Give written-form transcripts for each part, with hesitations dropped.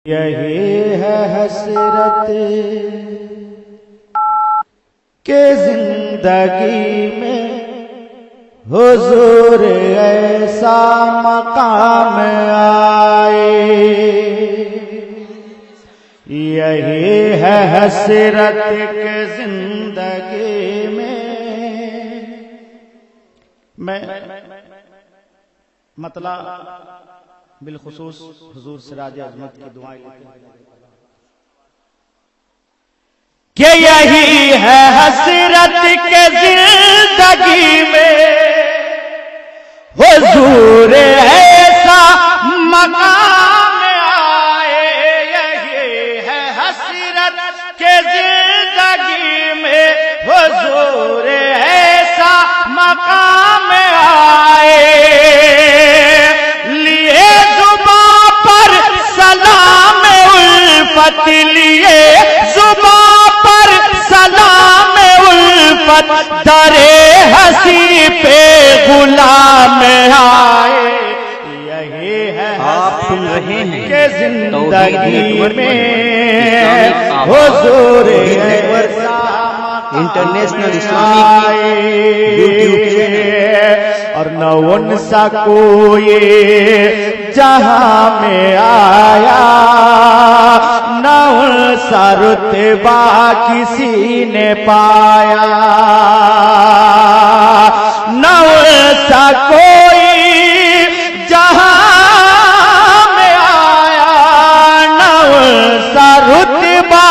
यही है हसरत के जिंदगी में हुजूर ऐसा मकाम आए। यही है हसरत के जिंदगी में। मैं मतलब बिलखुसूस हुजूर सिराज अजमत की दुआएं लेते हैं कि यही है हसरत के जिंदगी में हुजूर ऐसा मकाम आए। यही है हसरत के जिंदगी में हुजूर ऐसा मकाम आए। लिए जुबां पर सलाम उल्फत, लिए जुबां पर सलाम उल्फत, दरे हंसी पे गुलाम आए। यही है आप सुन रहे हैं के जिंदगी में हुजूर इंटरनेशनल इस्लामिक यूट्यूब चैनल। और न उनसा कोई जहां में आया, न उनसा रुतबा किसी ने पाया, न उनसा कोई जहां में आया, न उनसा रुतबा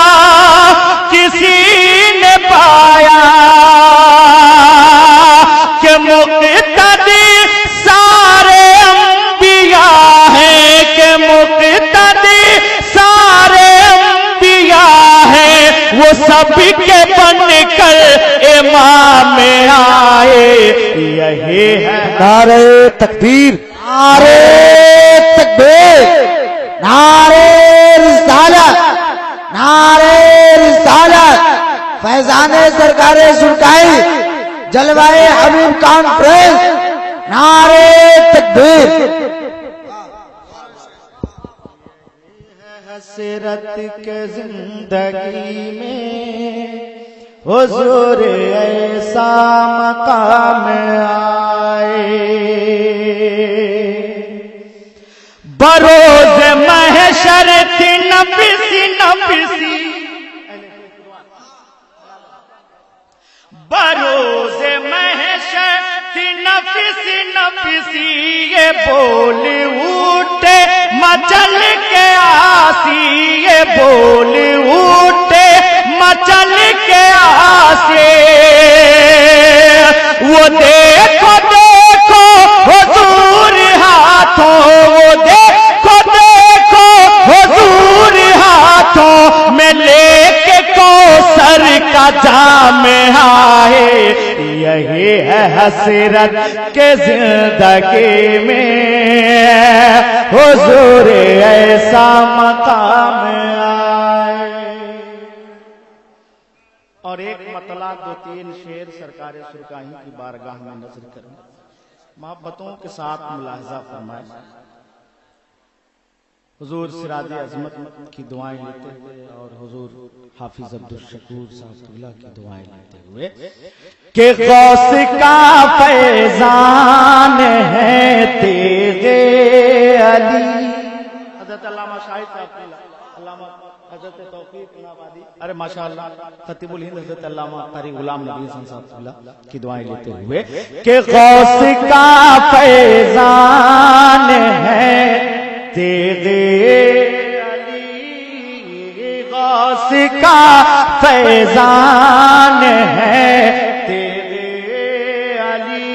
किसी ने पाया। कि मुक़्तदी सारे अंबिया हैं, कि मुक़्तदी सारे अंबिया हैं, वो सभी के बनकर इमाम आए। यही है नारे तकबीर, नारे तकबीर, नारे रिसालत, नारे रिसालत, फैजाने सरकारे सुल्तानी, जलवाए हबीब कॉन्फ्रेंस, नारे तकबीर। हसरत के जिंदगी में हुजूर ऐसा मकाम आए। बरोज महशर थी नफसी नफसी, बरोज महशर थी नफसी नफसी, ये बोल उठे मचल के आसी, ये बोल उठे मचल के आसे। वो देखो देखो हुजूर हाथों, वो देखो देखो हुजूर हाथों में लेके कौसर का जाम आए। यही है हसरत के जिंदगी में हुजूर ऐसा मकाम आए। और एक मतला दो तीन शेर सरकारे सुरकाही की बारगाह में नजर करें, मोहब्बतों के साथ मुलाहजा फरमाए। हुजूर सिराज अजमत की दुआएं लेते हुए और हुजूर हाफिज अब्दुल शकूर साहब की दुआएं लेते हुए कि गौस का फैजान है तेरे अली। हज़रत अल्लामा शाहिद साहब, अल्लामा हज़रत तौफीक नाबादी, अरे माशाअल्लाह, खतीबुल हिंद हज़रत अल्लामा कारी गुलाम नबी साहब की दुआएं लेते हुए कि गौस का फैजान है तेरे अली, गौस का फैजान है तेरे अली,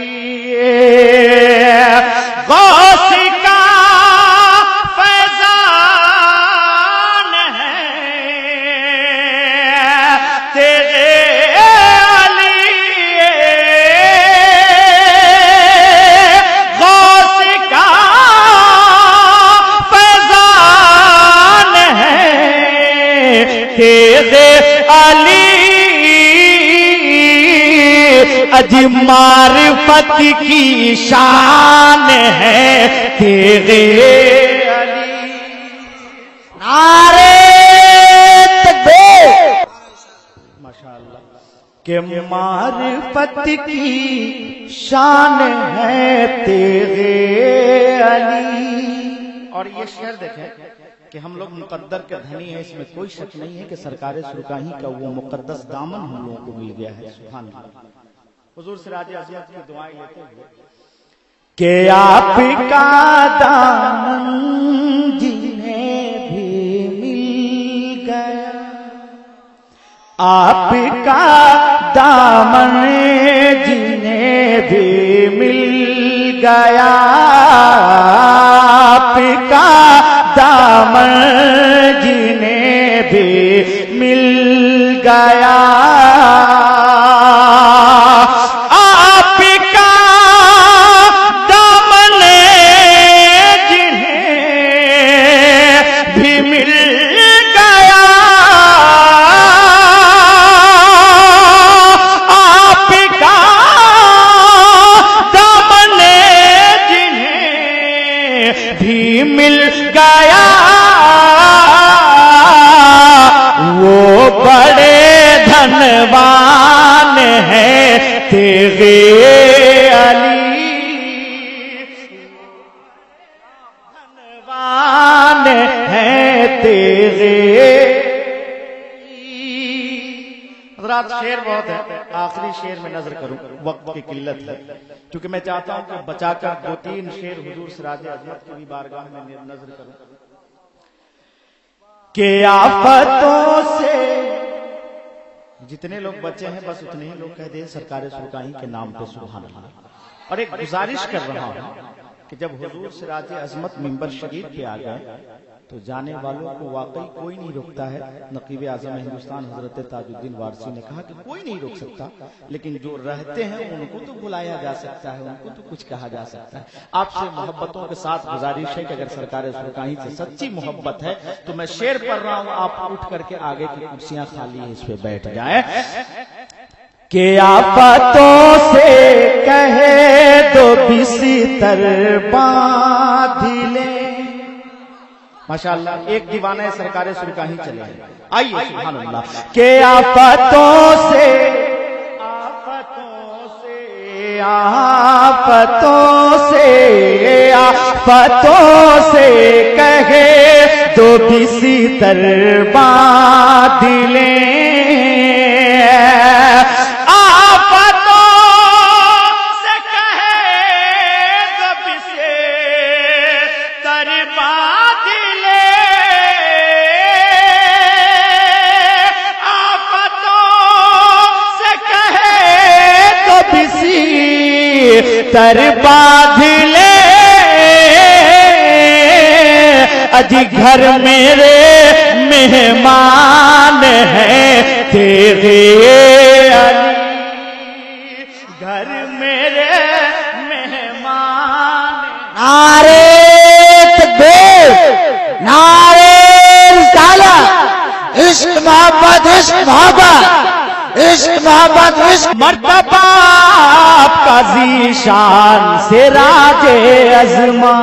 गौस का फैजान है तेरे अली, गौस का तेरे अली, अजी मारिफत की शान है तेरे अली। नारे तकबीर। माशाअल्लाह के मारिफत की शान है तेरे अली। और ये शेर देखें कि हम लोग मुकद्दर के धनी हैं, इसमें कोई शक नहीं है कि सरकार सुरकाही का वो मुकद्दस दामन हम लोगों को मिल गया है। सुभान अल्लाह। हुजूर सिराज अज़मत की दुआएं लेते हुए कि आपका दामन जिन्हें भी मिल गया, आपका दामन जिन्हें भी मिल गया, आपका दामन जिन्हें भी मिल गया, आपका दामन जिन्हें भी मिल गया, आपका दामन जिन्हें भी मिल गया, वो बड़े धनवान है तेरे अली, धनवान है तेरे। हज़रात शेर बहुत है, आखिरी शेर में नजर करूं, वक्त की किल्लत है, क्योंकि मैं चाहता हूं कि बचाकर 2-3 शेर हुजूर सिराज अज़मत की भी बारगाह में नजर करूं। के आफतों से जितने लोग बचे हैं बस उतने ही लोग कह दे सरकार सुरकाही के नाम पे सुभान अल्लाह। और एक गुजारिश कर रहा हूं कि जब हुजूर सिराज अज़मत मिंबर शरीफ पे आ गए तो जाने वालों को वाकई कोई नहीं रोकता है। नकीब आज़म हिंदुस्तान हजरत ताजुद्दीन वारसी ने कहा कि कोई नहीं रोक सकता, लेकिन जो रहते हैं उनको तो बुलाया जा सकता है, उनको तो कुछ कहा जा सकता है। आपसे मोहब्बतों के साथ गुजारिश है कि अगर सरकार सुरकाही से सच्ची मोहब्बत है तो मैं शेर पढ़ रहा हूं, आप उठ करके आगे की कुर्सियां खाली है इस पे बैठ जाए। के आफतों से कहे दो बिस्तर बांधिले। माशाअल्लाह, एक दीवाना सरकार सुरकाही चले। आइए सुभान अल्लाह। के आफतों से आफतों से आफतों से आफतों से कहे दो बिस्तर बांधिले, तर बांध ले अजी घर मेरे मेहमान है तेरे अली, घर मेरे मेहमान। नारे तकबीर, नारे रिसालत, इश्क मोहब्बत, इश्क मोहब्बत, इश्क मोहब्बत, इश्क। मर्तबा आपका ज़ीशान से राजे अज़मा,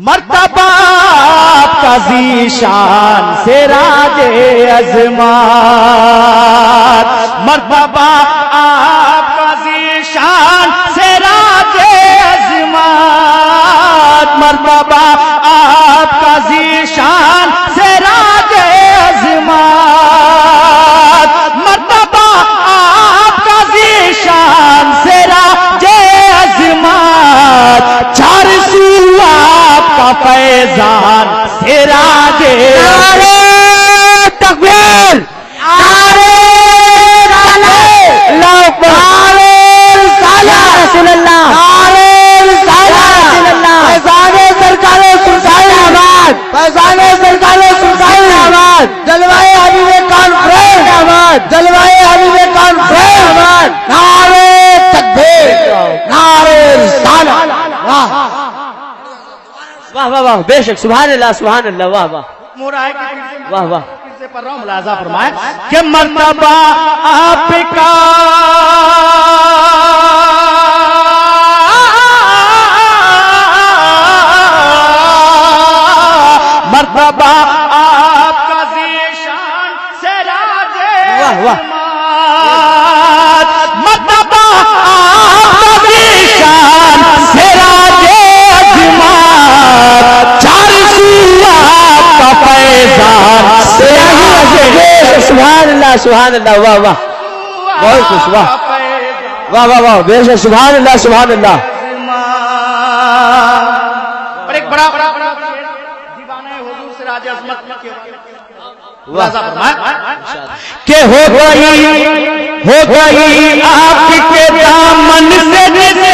मर्तबा आपका ज़ीशान से राजे अज़मात, मर्तबा आपका ज़ीशान से राजे अज़मात, मर्तबा आपका ज़ीशान से राजे अज़मात, मर्तबा आपका ज़ीशान से राजे अज़मात, चार सू आपका फैजान से राजे। नारे तकबीर, नारे रिसालत, नारे रिसालत, रसूलुल्लाह, नारे रिसालत, फैज़ाने सरकार सुरकाही आबाद, फैज़ाने सरकार सुरकाही आबाद, जलवाए हबीबे कॉन्फ्रेंस आबाद, जलवाए हबीबे कॉन्फ्रेंस आबाद। नारे तकबीर, नारे रिसालत। वाह वाह वाह वाह, बेशक, सुभान अल्लाह, सुभान अल्लाह, वाह वाह वाह वाह। फिर से पढ़ रहा हूं, मुलाज़ा फरमाए कि मर्तबा आपका सुभान अल्लाह, वाह वाह, बहुत खुश, वाह वाह वाह वाह, बेशक सुभान अल्लाह सुभान अल्लाह। और एक बड़ा दीवाना हुजूर से राज अज़मत के हो गई आपके दामन से जिसे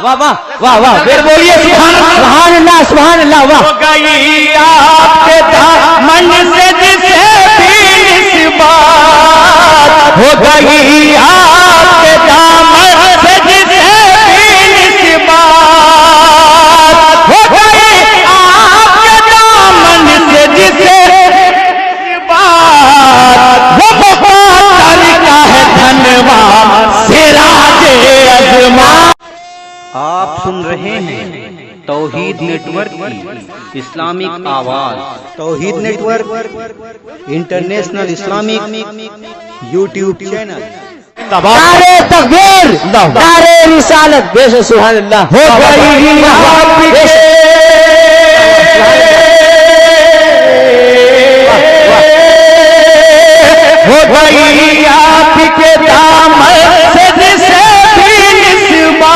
वाह वाह वाह वाह, फिर बोलिए सुभान अल्लाह सुभान अल्लाह, वाह। हो गई आपके दामन से जिसे भी निस्बत, हो गई आपके दामन से जिसे भी निस्बत, हो गई आपके दामन से जिसे निस्बत, वो मुक़द्दर का है धन्यवाद सिराजे अज़मत। आप सुन रहे हैं तौहीद नेटवर्क की इस्लामिक आवाज। Tauheed network international Islamic YouTube channel. नारे तकबीर, नारे रिसालत, बेशक सुभान अल्लाह। हो गई आपके दामन से जिसे भी निस्बत,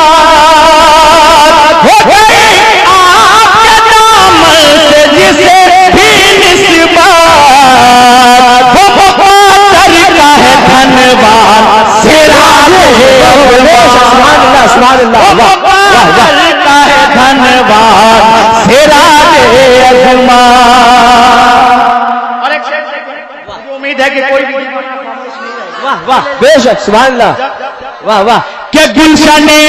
हो गई आपके दामन से जिसे भी निस्बत, वो मुक़द्दर का है धन्यवाद सिराजे अज़मत। सुभान अल्लाह सुभान अल्लाह, वाह वाह वाह, का है धन्यवाद सिराजे अज़मत। और एक उम्मीद है कि कोई भी वाह वाह, बेशक सुभान अल्लाह, वाह वाह। के गुलशने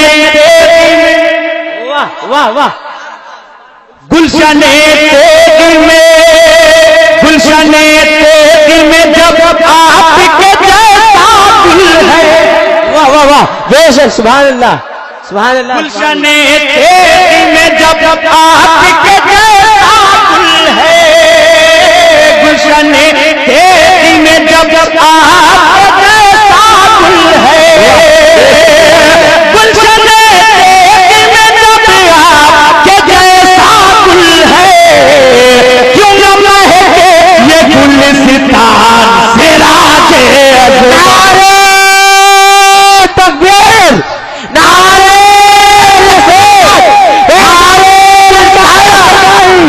वाह वाह वाह, गुलशने गुलशने में जब आपके जैसा गुल है, वाह वाह वाह, बेशक सुभान अल्लाह सुभान अल्लाह। गुलशने में जब आपके जैसा गुल है, गुलशने में जब आपके जैसा गुल है, गुलशने में जब आपके जैसा गुल है, क्यों न महके ये गुलिस्तान सिराजे अज़मत। नारे तकबीर, नारे रिसालत,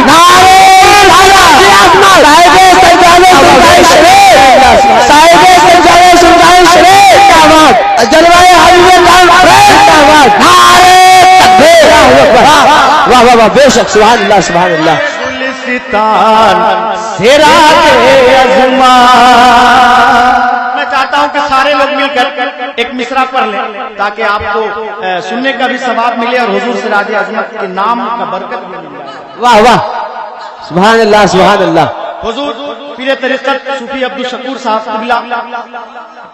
नारे जलवाए वाह वाह वाह, बेशक सुभान अल्लाह सुभान अल्लाह। गुलिस्तान सिराजे अज़मत। मैं चाहता हूं कि सारे लोग मिलकर एक मिसरा पढ़ लें ताकि आपको सुनने का भी सवाब मिले और हुजूर सिराजे अज़मत के नाम का बरकत भी मिले। वाह वाह, सुभान अल्लाह सुभान अल्लाह। हुजूर पीरे तरीक़त सूफी अब्दुल शकूर साहब क़िबला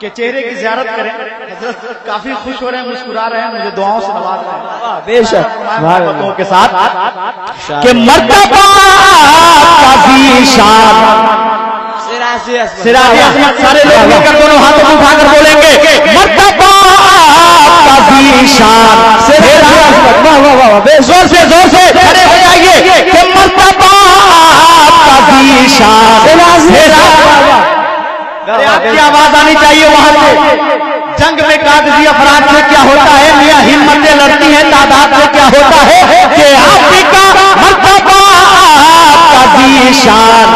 के चेहरे की ज़ियारत करें। हज़रत काफी खुश हो रहे हैं, मुस्कुरा रहे हैं, मुझे दुआओं से नवाज रहे हैं। बेशक सुभान अल्लाह के साथ कि मर्तबा का ज़ीशान सिराजे अज़मत। सारे लोग मिलकर दोनों हाथों को उठाकर बोलेंगे मर्तबा का ज़ीशान सिराजे अज़मत। वाह वाह वाह, जोर से खड़े हो जाइए कि मर्तबा का ज़ीशान आपकी आवाज आनी चाहिए वहां से। जंग में कागजी अफराद से क्या होता है, मियां हिम्मतें लड़ती हैं तादाद से क्या होता है, कि आपका मर्तबा का ज़ीशान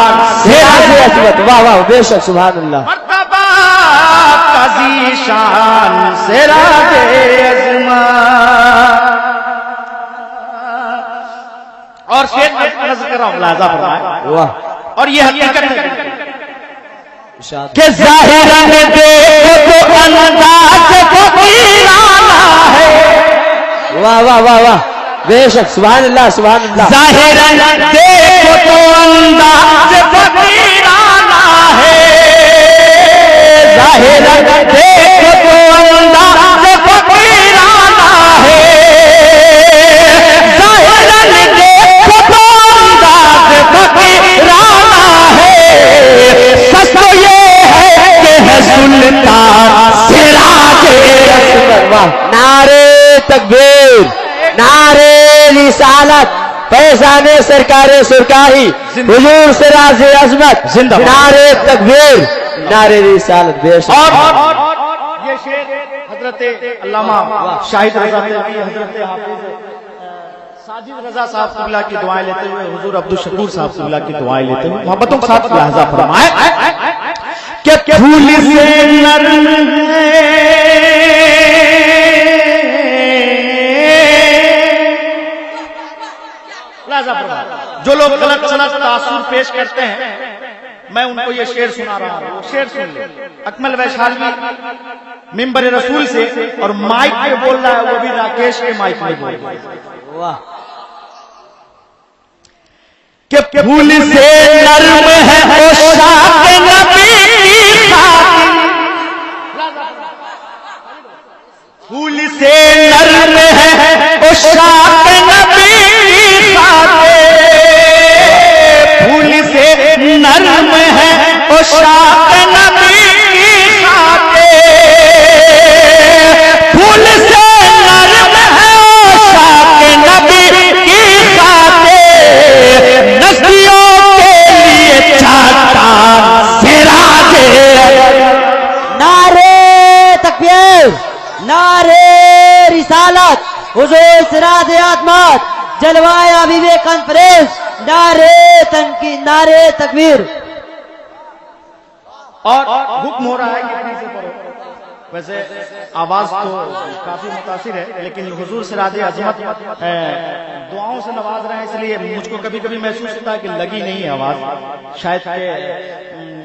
सिराजे अज़मत। वाह वाह, बेशक सुभान अल्लाह। मर्तबा का ज़ीशान सिराजे अज़मत। और शेर नज़र कर रहा हूं, मुलाज़ा फरमाएं। वाह, और ये हकीकत है कि ज़ाहिरन देखो तो अंदाज़ फ़कीराना है। वाह वाह वाह वाह, बेशक सुभान अल्लाह सुभान अल्लाह। ज़ाहिरन देखो तो अंदाज़ फ़कीराना है, ज़ाहिरन देखो तो अंदाज़ फ़कीराना है, ज़ाहिरन देखो तो अंदाज़ फ़कीराना है। सच तो ये है कि है सुल्तान सिराजे अज़मत। वाह, नारे तकबीर, नारे रिसालत, पैसाने सरकारे सुरकाही हुजूर सिराज अजमत जिंदाबाद। नारे तकबीर नारे रिसालत बेश। और ये शेर हजरत अल्लामा शाहिद रजा तेलवी, हजरत हाफिज साजिद रजा साहब क़िबला की दुआएं लेते हुए, हुजूर अब्दुल शकूर साहब क़िबला की दुआएं लेते हुए मोहब्बतों के साथ लिहाजा फरमाए कि फूल से नरम लिहाजा फरमाए। जो लोग गलत गलत तासुर पेश करते हैं, मैं उनको ये शेर सुना रहा हूँ, शेर सुन ले। अकमल वैशाली मिंबर रसूल से और माइक पे बोल रहा है, वो भी राकेश के माइक में बोल रहा है। वाह। कि फूल से नरम है ओ शाह नबी की खातिर, फूल से नरम है ओ शाह नबी की खातिर, फूल से नरम है ओ शाह नबी की खातिर, फूल से नरम है ओ शाह नबी की खातिर, नस्तियों के लिए चाहता सिराजे। नारे तकबीर नारे रिसालत हुजूर सिराज आज़मत जलवाए हबीबे कॉन्फ्रेंस नारे तनकी नारे तकबीर। और हुक्म हो रहा है कि अपने से पढ़ो। वैसे आवाज तो काफी मुतासिर है, लेकिन हुजूर सिराज अजमत दुआओं से नवाज रहे हैं, इसलिए मुझको कभी कभी महसूस होता है कि लगी नहीं है आवाज। शायद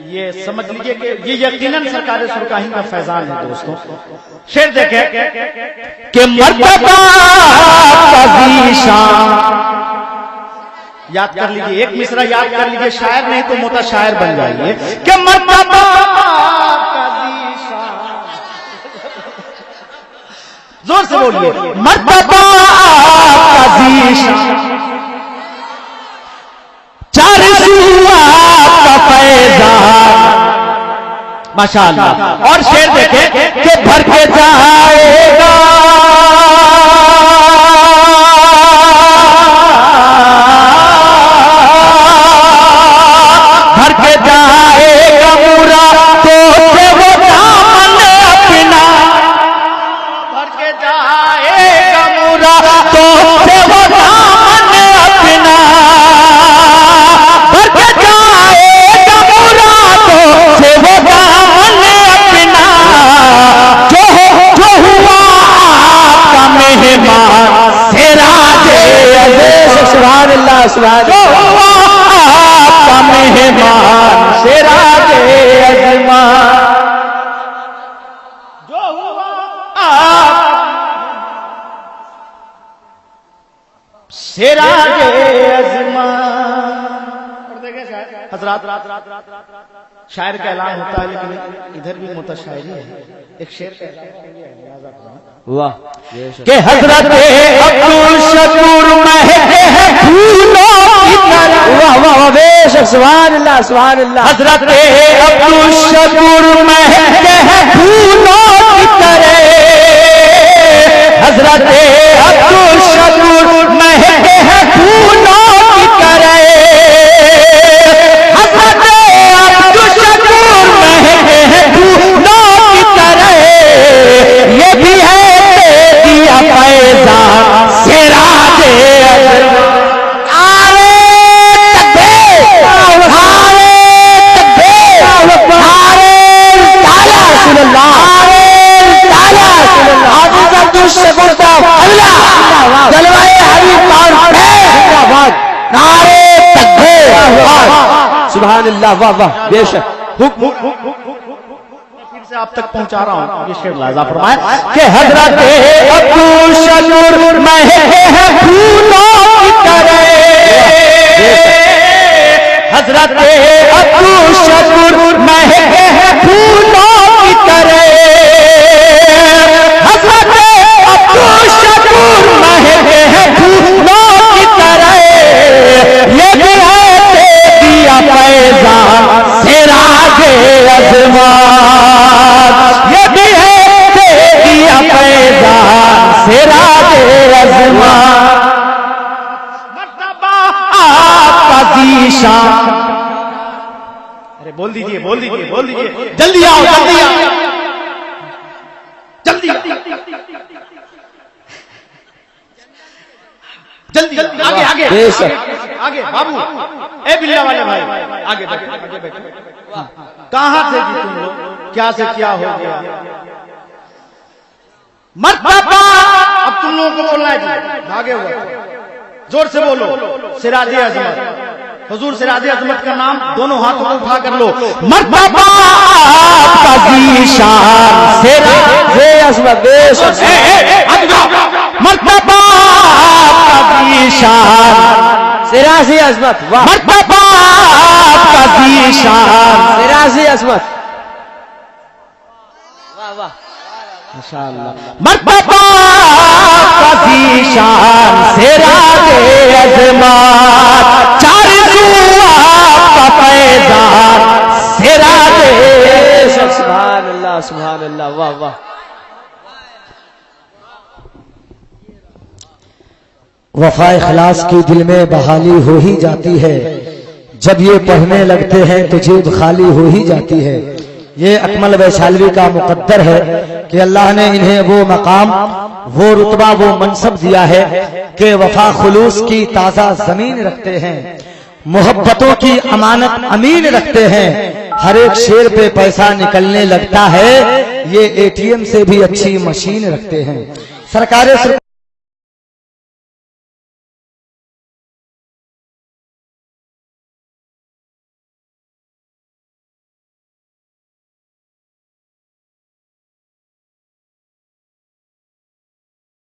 ये समझ लीजिए कि ये यकीनन सरकार सुरकाही का फैजान है। दोस्तों शेर देखें कि मर्तबा याद कर लीजिए, एक मिसरा याद कर लीजिए, शायर नहीं तो मोटा शायर बन जाइए कि मर्तबा जोर से बोलिए, मर्तबा चार सुआ का फैजान माशाअल्लाह। और शेर देखें कि भर के जाएगा आपका मेहमान सिराजे अजमान, जो हुआ सिराजे अजमान। हजरात शायर का ऐलान होता है, लेकिन इधर भी मुतशायरी है। एक शेर का वाह के हजरत अब्दुल शकूर महके हैं फूलों की तरह। वाह वाह बेशक सुभान अल्लाह सुभान अल्लाह। हजरत अब्दुल शकूर महके हैं फूलों की तरह, हजरत अब्दुल शकूर महके हैं फूलों की तरह, हजरत अब्दुल शकूर महके हैं फूलों की तरह। ये भी है दिया फैजान सिराजे अजमत। सुभान अल्लाह वाह वाह बेशक। फिर से आप तक पहुंचा रहा हूँ, ये शेर लाजा फरमाए कि हजरत अब्दुल शकूर महके हैं फूलों की तरह, हजरत अब्दुल शकूर महके हैं फूलों की तरह, हजरत अब्दुल शकूर महके हैं फूलों की तरह। ये भी है दिया फैजान सिराजे अजमत, ये भी है दिया फैजान सिराजे अजमत। शान। अरे बोल दीजिए बोल दीजिए बोल दीजिए, जल्दी आओ जल्दी आओ जल्दी जल्दी जल्दी आगे आगे बेशक। आगे बाबू, ए बिल्ला वाले भाई आगे बैठो आगे बैठो। कहां से जी तुम लोग, क्या से क्या हो गया? मर्तबा अब तुम लोगों को बोलना है जी, भागे हुए जोर से बोलो। सिराज अजमत, हुजूर सिराज अजमत का नाम दोनों हाथों में उठा कर लो। मर्तबा आपका ज़ीशान सिराज अज़मत बेशक। मर्तबा आपका ज़ीशान सिराज अज़मत। वाह। मर्तबा आपका ज़ीशान सिराज अज़मत। वाह वाह माशाअल्लाह। मर्तबा आपका ज़ीशान सिराज अज़मत। चार आपका पैदान सिराज। सुभान अल्लाह सुभान अल्लाह। वाह वाह। वफा इखलास की दिल में बहाली हो ही जाती है, जब ये पढ़ने लगते हैं तो जेब खाली हो ही जाती है। ये अकमल वैशाली का मुकद्दर है कि अल्लाह ने इन्हें वो मकाम, वो रुतबा, वो मनसब दिया है कि वफा खुलूस की ताज़ा जमीन रखते हैं, मोहब्बतों की अमानत अमीन रखते हैं। हर एक शेर पे पैसा निकलने लगता है, ये ATM से भी अच्छी मशीन रखते हैं। सरकार